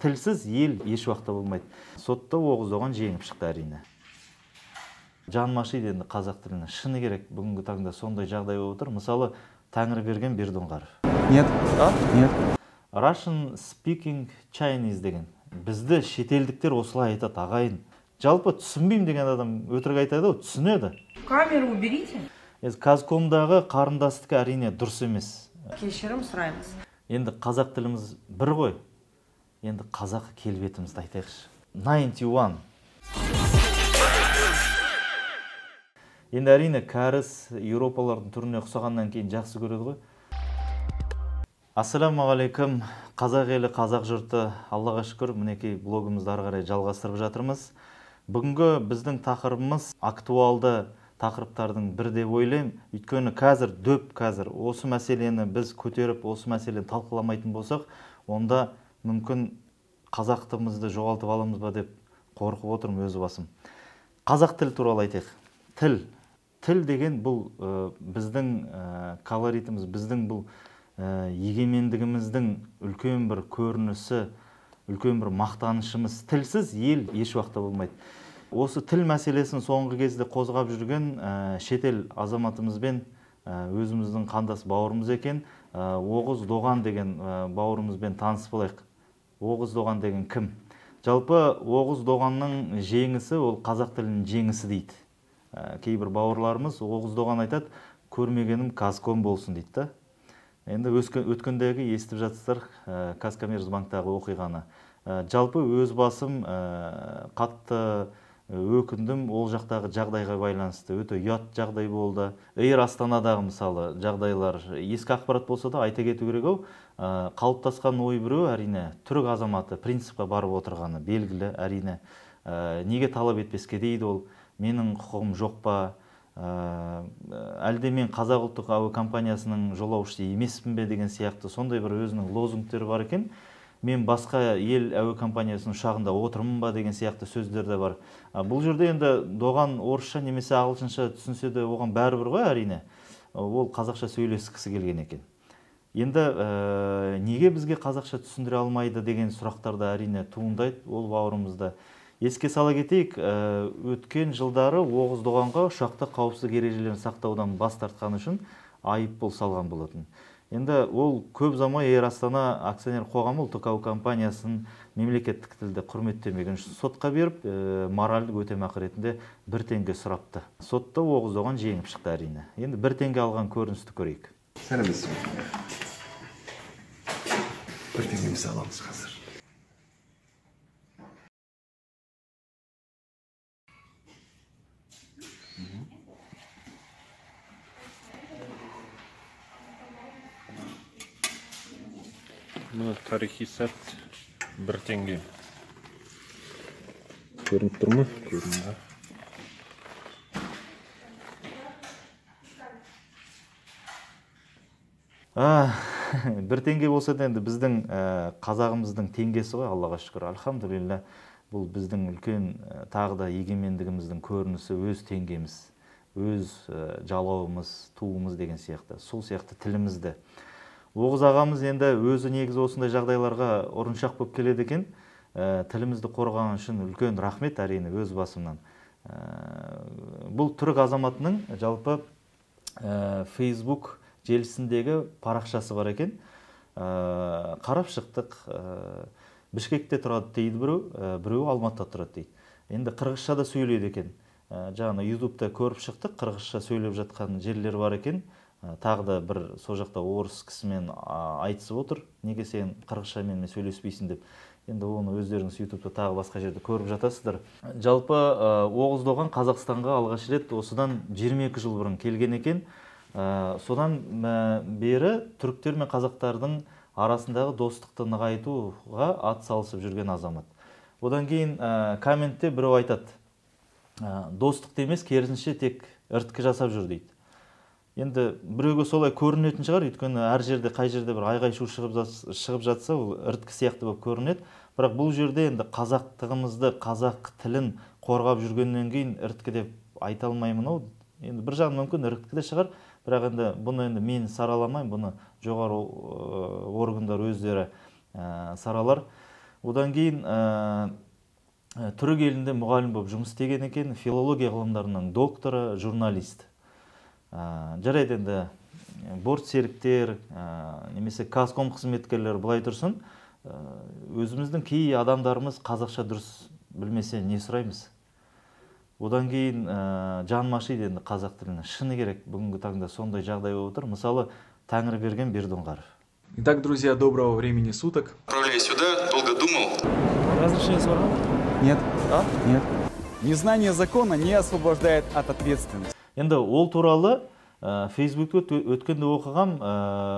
тілсіз ел еш уақытта болмайды. Сотта Оғыз Доған жеңіп шықты әрине. Жаным ашиды енді қазақ тіліне. Шыны керек, бүгінгі таңда сондай жағдай болып отыр. Мысалы, Тәңірберген Бердоңғаров. Нет. Нет. Russian speaking Chinese деген. Бізді шетелдіктер осылай айтады, ағайын. Жалпы түсінбеймін деген адам өтірік айтады, түсінеді. Камеру уберите. Казкомдағы қарындастық әрине дұрыс емес. Кешірім сұраймыз. Енді қазақ тіліміз бір ғой. Енді қазақ келбетімізді айтайықшы. 91. Енді әрине кәріс Еуропалардың түріне ұқсағаннан кейін жақсы көреді ғой. Ассаламағалейкум, қазақ елі, қазақ жұрты, Аллаға шүкір, мінекей блогымызды ары қарай жалғастырып жатырмыз. Бүгінгі біздің тақырыбымыз актуалды тақырыптардың бірі деп ойлаймын. Өйткені қазір осы мәселені біз көтеріп, осы мәселені талқыламайтын болсақ, онда мүмкін қазақтығымызды жоғалтып аламыз ба деп қорқып отырмын өз басым. Қазақ тілі туралы айтайық. Тіл деген бұл біздің колоритіміз, біздің бұл егемендігіміздің үлкен бір көрінісі, үлкен бір мақтанышымыз. Тілсіз ел еш уақытта болмайды. Осы тіл мәселесін соңғы кезде қозғап жүрген шетел азаматымызбен өзіміздің қандас бауырымыз екен. Оғыз Доған деген бауырымызбен таныс болайық. Оғыз Доған деген кім? Жалпы Оғыз Доғанның жеңісі ол қазақ тілінің жеңісі дейді. Кейбір бауырларымыз Оғыз Доған айтады, көрмегенім Казком болсын дейді. Енді өткендегі естіп жатсыздар Казкоммерцбанктағы оқиғаны. Жалпы өз басым қатты өкіндім, ол жақтағы жағдайға байланысты. Өте ұят жағдай болды. Эйр Астанадағы мысалы жағдайлар ескі ақпарат болса да айта кету керек ау. Қалыптасқан ой біреу әрине түрік азаматы принципқа барып отырғаны белгілі әрине. Неге талап етпеске дейді ол? Менің құқығым жоқ па? Әлде мен Қазақ ұлттық әуе компаниясының жолаушысы емеспін бе деген сияқты сондай бір өзінің лозунгтері бар екен. Мен басқа ел әуе компаниясының ұшағында отырмын ба деген сияқты сөздер де бар. Бұл жерде енді Доған орысша немесе ағылшынша түсінсе де оған бәрібір ғой әрине. Ол қазақша сөйлескісі келген екен. Енді неге бізге қазақша түсіндіре алмайды деген сұрақтарды әрине туындайды ол бауырымызда. Еске сала кетейік, өткен жылдары Оғыз Доғанға ұшақта қауіпсіздік ережелерін сақтаудан бас тартқаны үшін айыппұл салған болатын. Енді ол көп ұзамай Эйр Астана акционер қоғамы ұлттық әуе компаниясын мемлекеттік тілді құрметтемеген үшін сотқа беріп, моральдық өтемақы ретінде 1 теңге сұрапты. Сотта Оғыз Доған жеңіп шықты әрине. Енді 1 теңге алған көріністі көрейік. Сәлеметсіз бе? 1 теңгемізді аламыз қазір. Мына тарихи сәт 1 теңге. Көрініп тұр ма? Көрінді. Бір теңге болса да енді біздің қазағымыздың теңгесі ғой, Аллаға шүкір. Альхамдулилля, бұл біздің үлкен тағы да егемендігіміздің көрінісі, өз теңгеміз, өз жалауымыз, туымыз деген сияқты. Сол сияқты тілімізді. Оғыз ағамыз енді өзі негізі осындай жағдайларға ұрыншақ болып келеді екен. Тілімізді қорғаған үшін үлкен рахмет әрине өз басымнан. Бұл түрік азаматының жалпы Facebook желісіндегі парақшасы бар екен. Қарап шықтық. Бішкекте тұрады дейді біреу Алматыда тұрады дейді. Енді қырғызша да сөйлейді екен. Жаңа YouTube'да көріп шықтық, қырғызша сөйлеп жатқан жерлер бар екен. Тағы да бір сол жақта орыс кісімен айтысып отыр. Неге сен қырғызшамен сөйлеспейсің деп. Енді оны өздеріңіз YouTube'да тағы басқа жерде көріп жатасыздар. Жалпы Оғыз Доған Қазақстанға алғаш рет осыдан 22 жыл бұрын келген екен. Содан бері түріктер мен қазақтардың арасындағы достықты нығайтуға ат салысып жүрген азамат. Одан кейін комментте біреу айтады. Достықты емес, керісінше тек іріткі жасап жүр дейді. Енді біреуге солай көрінетін шығар, өйткені әр жерде, қай жерде бір айғай-шу шығып жатса, ол іріткі сияқты болып көрінеді. Бірақ бұл жерде енді қазақтығымызды, қазақ тілін қорғап жүргеннен кейін іріткі деп айта алмаймын. Енді бір жағынан мүмкін іріткі де шығар, бірақ енді бұны енді мен сараламаймын, бұны жоғары органдар өздері саралар. Одан кейін түрік елінде мұғалім болып жұмыс істеген екен, филология ғылымдарының докторы, журналист. Жарайды енді борт серіктер, немесе Казком қызметкерлері былай тұрсын, өзіміздің кей адамдарымыз қазақша дұрыс білмесе не сұраймыз? Одан кейін жан ашиды енді қазақ тіліне. Шыны керек, бүгінгі таңда сондай жағдай болып отыр. Мысалы, Тәңірберген Бердоңғаров. Итак, друзья, доброго времени суток. Отправляй сюда, долго думал. Разрешение сұраған? Нет. А? Нет. Незнание закона не освобождает от ответственности. Енді ол туралы Фейсбукте өткенде оқығам,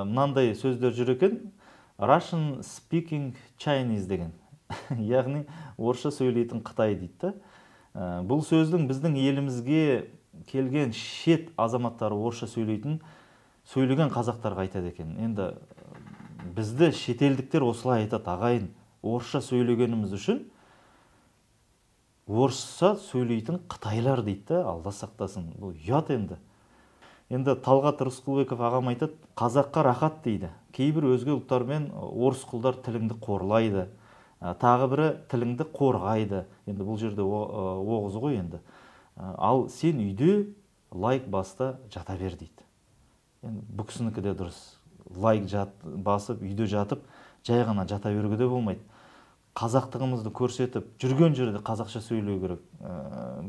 мынандай сөздер жүр екен, Russian speaking Chinese деген. Яғни орысша сөйлейтін Қытай дейді. Бұл сөздің біздің елімізге келген шет азаматтары орысша сөйлеген қазақтарға айтады екен. Енді бізді шетелдіктер осылай айтады, ағайын, орысша сөйлегеніміз үшін орысша сөйлейтін Қытайлар дейді, алла сақтасын. Бұл ұят енді. Енді Талғат Рысқұлбеков ағам айтады, қазаққа рахат дейді. Кейбір өзге ұлттармен орыс құлдар тіліңді қорлайды. Тағы бірі тіліңді қорғайды. Енді бұл жерде оғыз ғой енді. Ал сен үйде лайк баста жата бер дейді. Енді бұл кісінікі де дұрыс. Лайк басып, үйде жатып, жай ғана жата беруге де болмайды. Қазақтығымызды көрсетіп, жүрген жерде қазақша сөйлеу керек.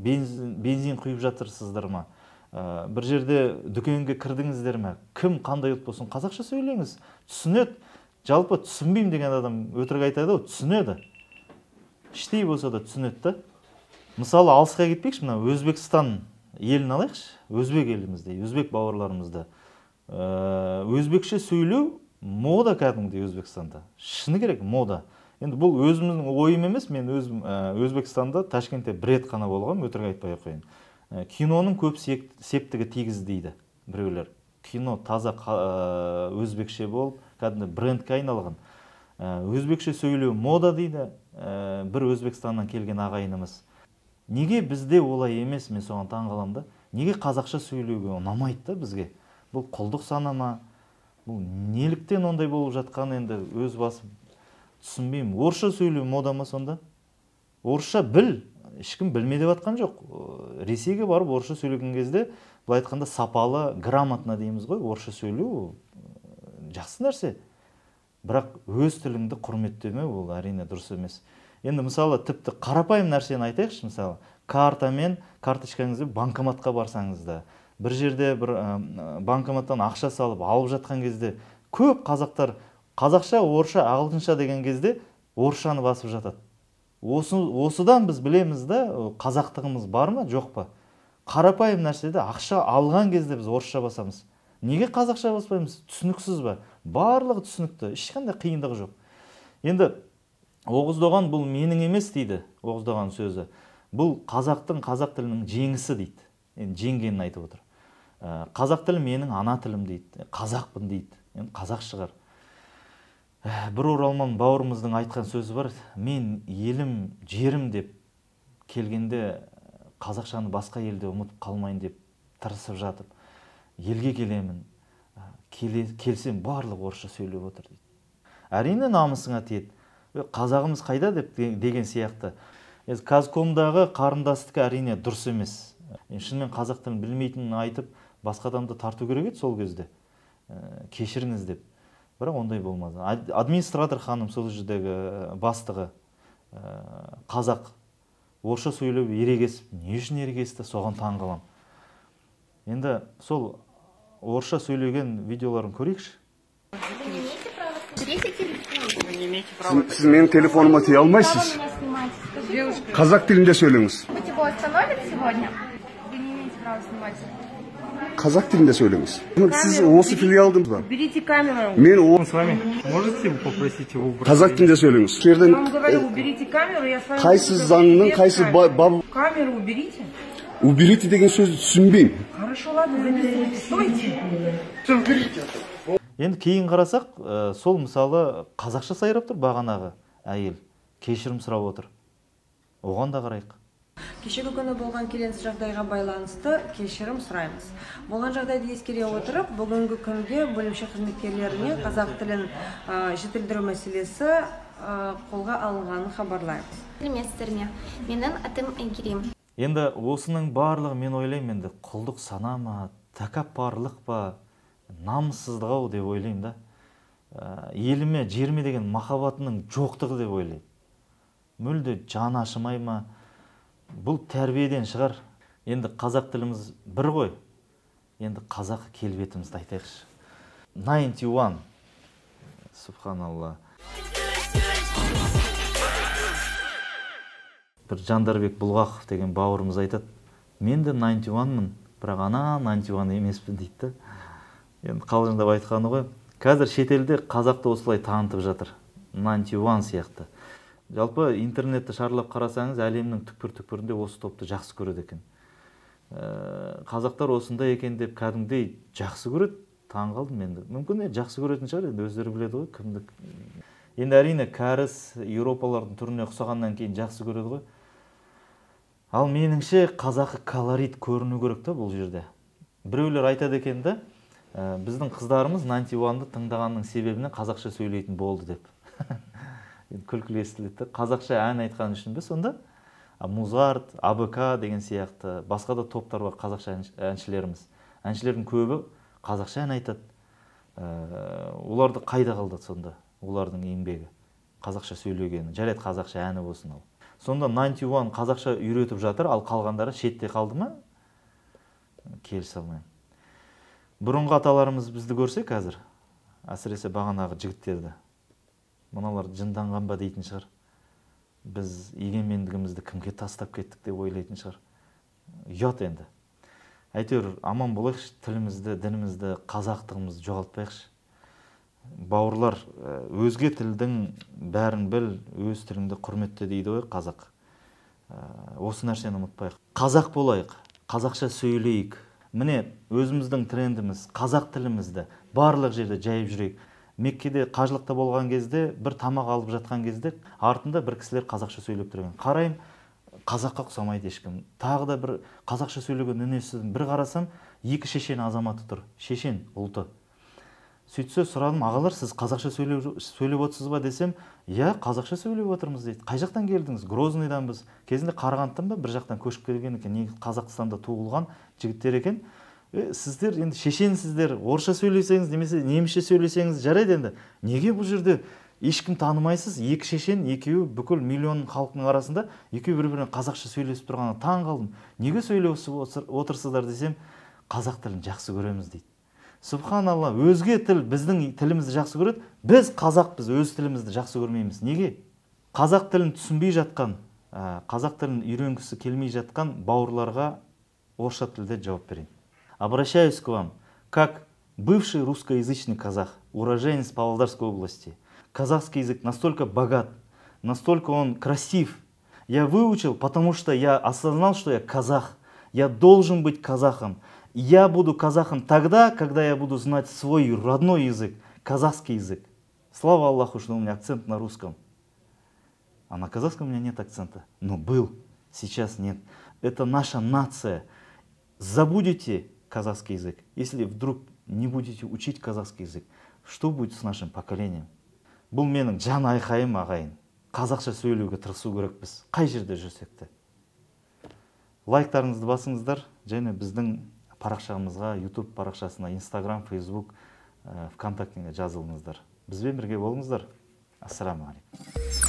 Бензин құйып жатырсыздар ма? Бір жерде дүкенге кірдіңіздер ме? Кім қандай ұлт болсын, қазақша сөйлеңіз. Түсінеді. Жалпы түсінбеймін деген адам өтірік айтады, түсінеді. Іштей болса да түсінеді. Мысалы, алысқа кетпекші, мына Өзбекстан елін алайықшы. Өзбек елімізде, өзбек бауырларымызда. Өзбекше сөйлеу мода кәдімгідей Өзбекстанда. Шыны керек, мода. Енді бұл өзіміздің ойым емес, мен өзім Өзбекстанда, Ташкентте бір рет қана болғам, өтірік айтпай қойын. Киноның көп септігі тигізді дейді біреулер. Кино таза өзбекше болып, кәдімгі брендке айналған. Өзбекше сөйлеу мода дейді, бір Өзбекстаннан келген ағайынымыз. Неге бізде олай емес, мен соған таң қаламын да? Неге қазақша сөйлеуге ұнамайды да бізге? Бұл құлдық санама, бұл неліктен ондай болып жатқан енді өз басым түсінбеймін. Орысша сөйлеу мода ма сонда? Орысша біл, ешкім білме деп атқан жоқ. Ресейге барып орысша сөйлеген кезде, бұл айтқанда сапалы, грамотно дейміз ғой, орысша сөйлеу жақсы нәрсе. Бірақ өз тіліңді құрметтемеу, ол әрине дұрыс емес. Енді мысалы тіпті қарапайым нәрсені айтайықшы, мысалы картамен, карточкаңызды банкоматқа барсаңыз да, бір жерде бір банкоматтан ақша салып алып жатқан кезде көп қазақтар қазақша, орысша, ағылшынша деген кезде орысшаны басып жатады. Осыдан біз білеміз да, қазақтығымыз бар ма, жоқ па? Қарапайым нәрседе ақша алған кезде біз орысша басамыз. Неге қазақша баспаймыз? Түсініксіз ба? Барлығы түсінікті, ешқандай қиындығы жоқ. Енді Оғыздоған бұл менің емес дейді, Оғыздоған сөзі. Бұл қазақтың, қазақ тілінің жеңісі дейді. Енді жеңгенін айтып отыр. Қазақ тілі менің ана тілім дейді, қазақпын дейді. Енді қазақ шығар. Бір оралман бауырымыздың айтқан сөзі бар. Мен елім, жерім деп келгенде қазақшаны басқа елде ұмытып қалмайын деп тырысып жатып, елге келемін, келсем барлық орысша сөйлеп отыр дейді. Әрине намысыңа тиеді. Қазағымыз қайда деген сияқты. Казкомдағы қарындастық әрине дұрыс емес. Шынымен қазақ тілін білмейтінін айтып, басқа адамды тарту керек еді сол кезде. Кешіріңіз деп. Бірақ ондай болмады. Администратор ханым, сол жердегі бастығы, қазақ, орысша сөйлеп ерегесіп, не үшін ерегесті, соған таң қалам. Енді сол орысша сөйлеген видеоларын көрейікші. Siz benim telefonuma tey almayısınız. Kazak dilinde söyleniz. У тебя остановят сегодня? Вы не имеете права снимать. Kazak dilinde söyleniz. Siz oğusu filialdınız mı? Уберите камеру. Men o С вами можете попросить его убрать? Kazak dilinde söyleniz. Я вам говорю, уберите камеру, я с вами... Kaysiz zannının, kaysiz bab... Камеру уберите. Ubiriti деген сөзді түсінбеймін. Хорошо, ладно, записывайте. Стойте. Енді кейін қарасақ, сол мысалы қазақша сайрап тұр бағанағы әйел. Кешірім сұрап отыр. Оған да қарайық. Кешегі күні болған келеңсіз жағдайға байланысты кешірім сұраймыз. Болған жағдайды ескере отырып, бүгінгі күнде бөлімше қызметкерлеріне қазақ тілін жетілдіру мәселесі қолға алынғанын хабарлаймыз. Сәлеметсіздер ме? Менің атым Әйгерім. Енді осының барлығы мен ойлаймын, енді құлдық сана ма, тәкаппарлық па, намыссыздық ау деп ойлаймын да. Еліме, жеріме деген махаббатының жоқтығы деп ойлаймын. Мүлде жаны ашымай ма? Бұл тәрбиеден шығар. Енді қазақ тіліміз бір ғой. Енді қазақ келбетімізді айтайықшы. 91. Субханалла. Бір Жандарбек Бұлғақов деген бауырымыз айтады. Мен де 91-мын, бірақ ана 91 емеспін дейді. Енді қалжыңдап айтқаны ғой. Қазір шетелде қазақты осылай танытып жатыр. 91 сияқты. Жалпы интернетті шарлап қарасаңыз, әлемнің түкпір-түкпірінде осы топты жақсы көреді екен. Қазақтар осында екен деп кәдімгідей жақсы көреді. Таң қалдым енді. Мүмкін жақсы көретін шығар, енді өздері біледі ғой, кімді. Енді әрине кәріс Еуропалардың түріне ұқсағаннан кейін жақсы көреді ғой. Ал меніңше қазақы колорит көріну керек та бұл жерде. Біреулер айтады екен да, біздің қыздарымыз 91-ды тыңдағанның себебінен қазақша сөйлейтін болды деп. Күлкілі естіледі. Қазақша ән айтқан үшін бе сонда? Музарт, АБК деген сияқты басқа да топтар бар, қазақша әншілеріміз. Әншілердің көбі қазақша ән айтады. Оларды қайда қалды сонда? Олардың еңбегі. Қазақша сөйлегені. Жарайды қазақша әні болсын ал. Сонда 91 қазақша үйретіп жатыр, ал қалғандары шетте қалды ма? Келісе алмаймын. Бұрынғы аталарымыз бізді көрсе қазір, әсіресе бағанағы жігіттерді. Мыналар жынданған ба дейтін шығар. Біз егемендігімізді кімге тастап кеттік деп ойлайтын шығар. Ұят енді. Әйтеуір аман болайықшы, тілімізді, дінімізді, қазақтығымызды жоғалтпайықшы. Бауырлар, өзге тілдің бәрін біл, өз тіліңді құрметте дейді ғой қазақ. Осы нәрсені ұмытпайық. Қазақ болайық, қазақша сөйлейік. Міне өзіміздің трендіміз, қазақ тілімізді барлық жерде жайып жүрейік. Меккеде қажылықта болған кезде, бір тамақ алып жатқан кезде, артында бір кісілер қазақша сөйлеп тұрған. Қарайым, қазаққа ұқсамайды ешкім. Тағы да бір қазақша сөйлеген үнесін бір қарасам, екі шешен азаматы тұр. Шешен ұлты. Сөйтсе сұрадым, ағалар, сіз қазақша сөйлеп отырсыз ба десем, иә, қазақша сөйлеп отырмыз дейді. Қай жақтан келдіңіз? Грозныйдан біз. Кезінде Қарағандыдан ба, бір жақтан көшіп келген екен, Қазақстанда туылған жігіттер екен. Сіздер енді шешенсіздер, орысша сөйлесеңіз, немесе немісше сөйлесеңіз жарайды енді. Неге бұл жерде ешкім танымайсыз? Екі шешен, екеуі бүкіл миллион халықтың арасында екеуі бір-біріне қазақша сөйлесіп тұрғанына таң қалдым. Неге сөйлесіп отырсыздар десем, қазақ тілін жақсы көреміз дейді. Субханалла, өзге тіл біздің тілімізді жақсы көреді, біз қазақпыз, өз тілімізді жақсы көрмейміз. Неге? Қазақ тілін түсінбей жатқан, қазақ тілін үйренгісі келмей жатқан бауырларға орысша тілде жауап берейін. Обращаюсь к вам, как бывший русскоязычный казах, уроженец Павлодарской области. Казахский язык настолько богат, настолько он красив. Я выучил, потому что я осознал, что я казах. Я должен быть казахом. Я буду казахом тогда, когда я буду знать свой родной язык, казахский язык. Слава Аллаху, что у меня акцент на русском. А на казахском у меня нет акцента. Но был, сейчас нет. Это наша нация. Забудете казахский язык, если вдруг не будете учить казахский язык, что будет с нашим поколением? Бұл менің жан айқайым ағайын. Қазақша сөйлеуге тырысу керекпіз, қай жерде жүрсек те. Лайктарыңызды басыңыздар, және біздің парақшамызға, YouTube парақшасына, Instagram, Facebook, ВКонтактеге жазылыңыздар. Бізбен бірге болыңыздар. Ассаламу алейкум.